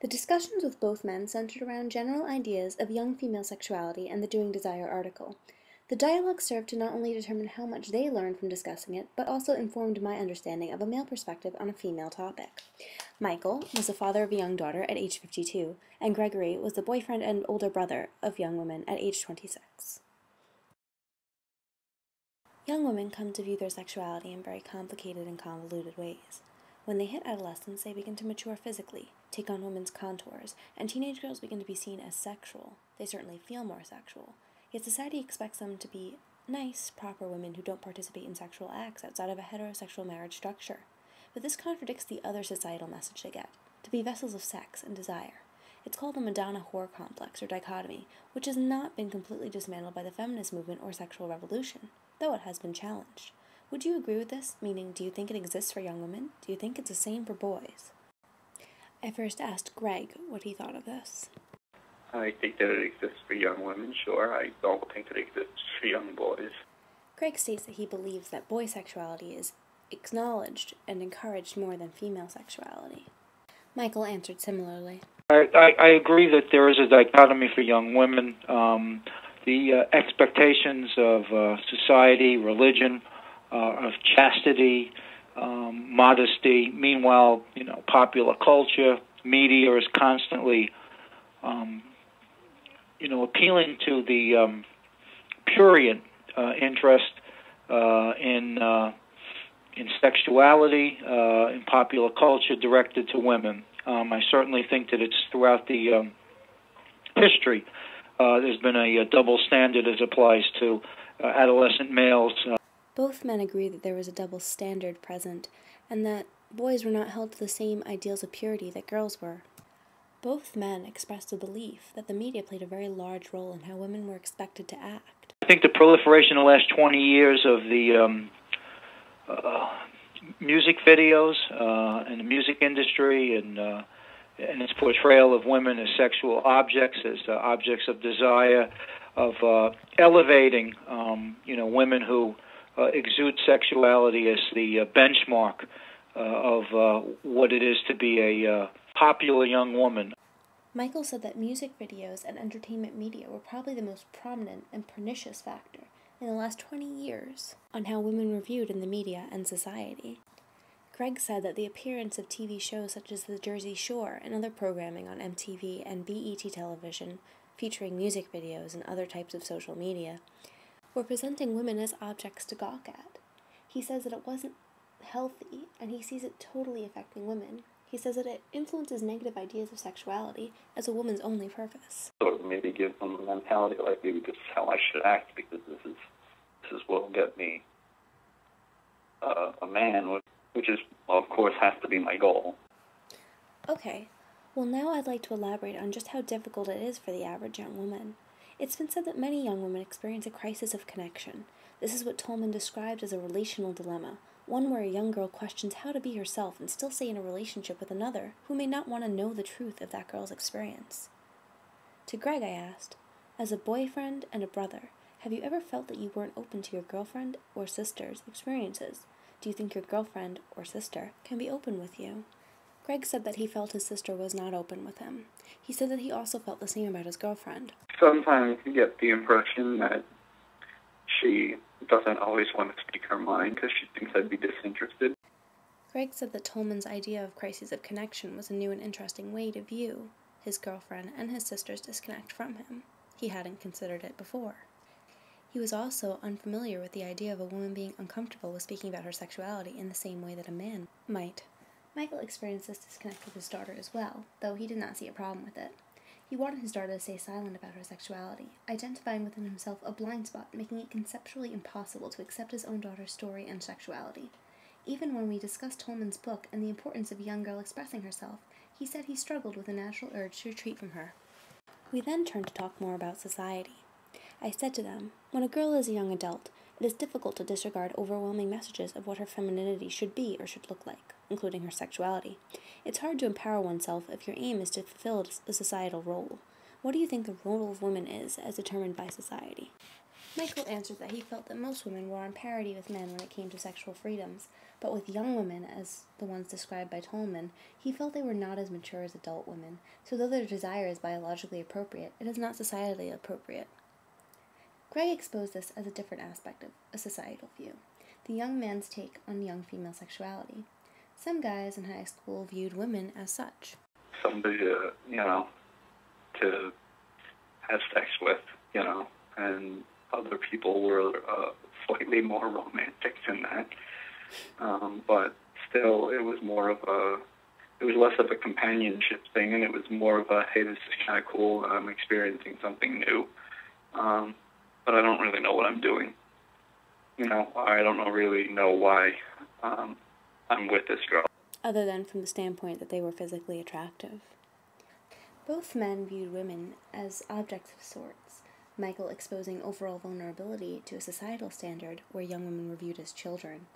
The discussions with both men centered around general ideas of young female sexuality and the Doing Desire article. The dialogue served to not only determine how much they learned from discussing it, but also informed my understanding of a male perspective on a female topic. Michael was the father of a young daughter at age 52, and Gregory was the boyfriend and older brother of young women at age 26. Young women come to view their sexuality in very complicated and convoluted ways. When they hit adolescence, they begin to mature physically, take on women's contours, and teenage girls begin to be seen as sexual. They certainly feel more sexual. Yet society expects them to be nice, proper women who don't participate in sexual acts outside of a heterosexual marriage structure. But this contradicts the other societal message they get, to be vessels of sex and desire. It's called the Madonna-whore complex, or dichotomy, which has not been completely dismantled by the feminist movement or sexual revolution, though it has been challenged. Would you agree with this? Meaning, do you think it exists for young women? Do you think it's the same for boys? I first asked Greg what he thought of this. I think that it exists for young women, sure. I don't think it exists for young boys. Greg states that he believes that boy sexuality is acknowledged and encouraged more than female sexuality. Michael answered similarly. I agree that there is a dichotomy for young women. The expectations of society, religion, of chastity, modesty. Meanwhile, popular culture, media is constantly, appealing to the prurient interest in sexuality, in popular culture directed to women. I certainly think that it's throughout the history. There's been a double standard as applies to adolescent males. Both men agree that there was a double standard present, and that boys were not held to the same ideals of purity that girls were. Both men expressed a belief that the media played a very large role in how women were expected to act. I think the proliferation in the last 20 years of the music videos and the music industry and its portrayal of women as sexual objects, as objects of desire, of elevating, women who exude sexuality as the benchmark of what it is to be a popular young woman. Michael said that music videos and entertainment media were probably the most prominent and pernicious factor in the last 20 years on how women were viewed in the media and society. Greg said that the appearance of TV shows such as The Jersey Shore and other programming on MTV and BET television, featuring music videos and other types of social media, were presenting women as objects to gawk at. He says that it wasn't healthy, and he sees it totally affecting women. He says that it influences negative ideas of sexuality as a woman's only purpose. Sort of maybe give them a mentality like maybe this is how I should act because this is what will get me a man, which is, well, of course, has to be my goal. Okay, well now I'd like to elaborate on just how difficult it is for the average young woman. It's been said that many young women experience a crisis of connection. This is what Tolman described as a relational dilemma, one where a young girl questions how to be herself and still stay in a relationship with another who may not want to know the truth of that girl's experience. To Greg I asked, as a boyfriend and a brother, have you ever felt that you weren't open to your girlfriend or sister's experiences? Do you think your girlfriend or sister can be open with you? Greg said that he felt his sister was not open with him. He said that he also felt the same about his girlfriend. Sometimes you get the impression that she doesn't always want to speak her mind because she thinks I'd be disinterested. Greg said that Tolman's idea of crisis of connection was a new and interesting way to view his girlfriend and his sister's disconnect from him. He hadn't considered it before. He was also unfamiliar with the idea of a woman being uncomfortable with speaking about her sexuality in the same way that a man might. Michael experienced this disconnect with his daughter as well, though he did not see a problem with it. He wanted his daughter to stay silent about her sexuality, identifying within himself a blind spot, making it conceptually impossible to accept his own daughter's story and sexuality. Even when we discussed Tolman's book and the importance of a young girl expressing herself, he said he struggled with a natural urge to retreat from her. We then turned to talk more about society. I said to them, when a girl is a young adult, it is difficult to disregard overwhelming messages of what her femininity should be or should look like, including her sexuality. It's hard to empower oneself if your aim is to fulfill a societal role. What do you think the role of women is as determined by society? Michael answered that he felt that most women were on parity with men when it came to sexual freedoms, but with young women, as the ones described by Tolman, he felt they were not as mature as adult women, so though their desire is biologically appropriate, it is not societally appropriate. Greg exposed this as a different aspect of a societal view, the young man's take on young female sexuality. Some guys in high school viewed women as such. Somebody to, to have sex with, and other people were slightly more romantic than that. But still, it was less of a companionship thing, and it was more of a, hey, this is kind of cool, I'm experiencing something new. But I don't really know what I'm doing. I don't really know why I'm with this girl. Other than from the standpoint that they were physically attractive. Both men viewed women as objects of sorts, Michael exposing overall vulnerability to a societal standard where young women were viewed as children,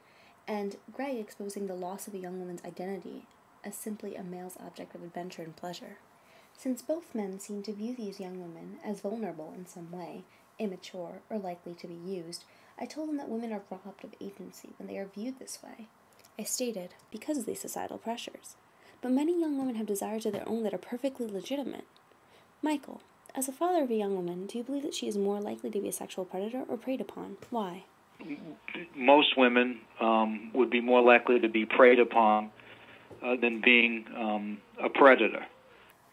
and Greg exposing the loss of a young woman's identity as simply a male's object of adventure and pleasure. Since both men seemed to view these young women as vulnerable in some way, immature, or likely to be used, I told them that women are robbed of agency when they are viewed this way. I stated, because of these societal pressures. But many young women have desires of their own that are perfectly legitimate. Michael, as a father of a young woman, do you believe that she is more likely to be a sexual predator or preyed upon? Why? Most women would be more likely to be preyed upon than being a predator.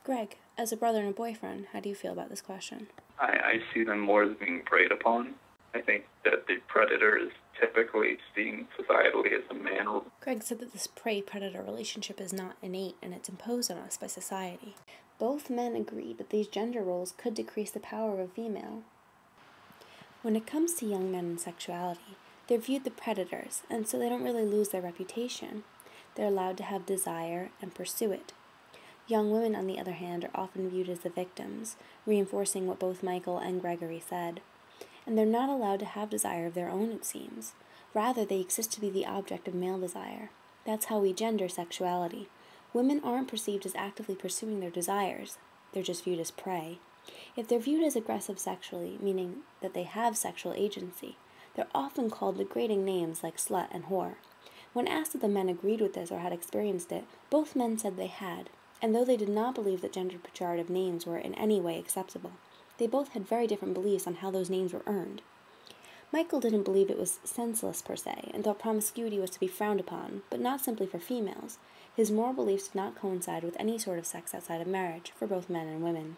Greg, as a brother and a boyfriend, how do you feel about this question? I see them more as being preyed upon. I think that the predator is typically seen societally as a man. Greg said that this prey-predator relationship is not innate and it's imposed on us by society. Both men agreed that these gender roles could decrease the power of a female. When it comes to young men and sexuality, they're viewed the predators, and so they don't really lose their reputation. They're allowed to have desire and pursue it. Young women, on the other hand, are often viewed as the victims, reinforcing what both Michael and Gregory said. And they're not allowed to have desire of their own, it seems. Rather, they exist to be the object of male desire. That's how we gender sexuality. Women aren't perceived as actively pursuing their desires. They're just viewed as prey. If they're viewed as aggressive sexually, meaning that they have sexual agency, they're often called degrading names like slut and whore. When asked if the men agreed with this or had experienced it, both men said they had, and though they did not believe that gendered pejorative names were in any way acceptable, they both had very different beliefs on how those names were earned. Michael didn't believe it was senseless per se, and thought promiscuity was to be frowned upon, but not simply for females. His moral beliefs did not coincide with any sort of sex outside of marriage, for both men and women.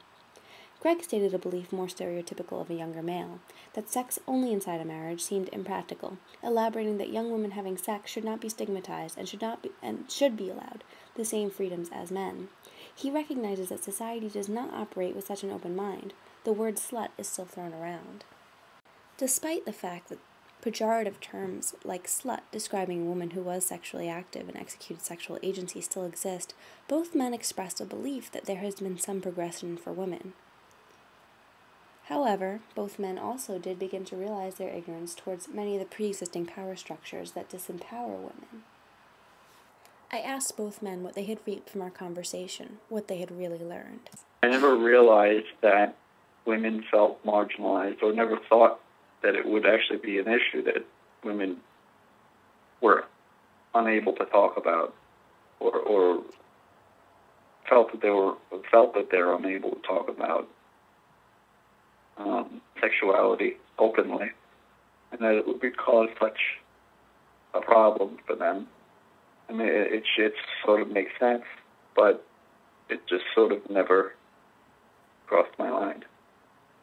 Greg stated a belief more stereotypical of a younger male, that sex only inside a marriage seemed impractical, elaborating that young women having sex should not be stigmatized and should be allowed the same freedoms as men. He recognizes that society does not operate with such an open mind. The word slut is still thrown around. Despite the fact that pejorative terms like slut describing a woman who was sexually active and executed sexual agency still exist, both men expressed a belief that there has been some progression for women. However, both men also did begin to realize their ignorance towards many of the pre-existing power structures that disempower women. I asked both men what they had reaped from our conversation, what they had really learned. I never realized that women felt marginalized, or never thought that it would actually be an issue that women were unable to talk about, or felt that they're unable to talk about sexuality openly, and that it would cause such a problem for them. I mean, it sort of makes sense, but it just sort of never crossed my mind.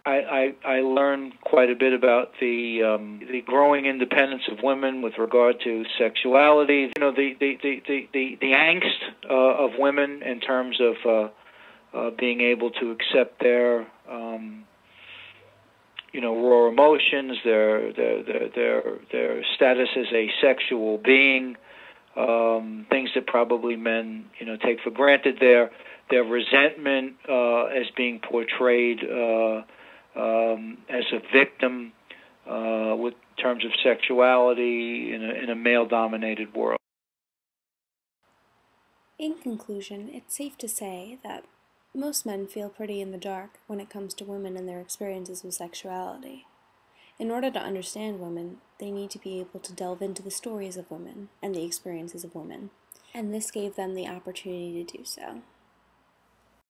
I learned quite a bit about the growing independence of women with regard to sexuality. You know, the angst of women in terms of being able to accept their raw emotions, their status as a sexual being, things that probably men take for granted. Their resentment as being portrayed as a victim with terms of sexuality in a male-dominated world. In conclusion, it's safe to say that most men feel pretty in the dark when it comes to women and their experiences with sexuality. In order to understand women, they need to be able to delve into the stories of women and the experiences of women, and this gave them the opportunity to do so.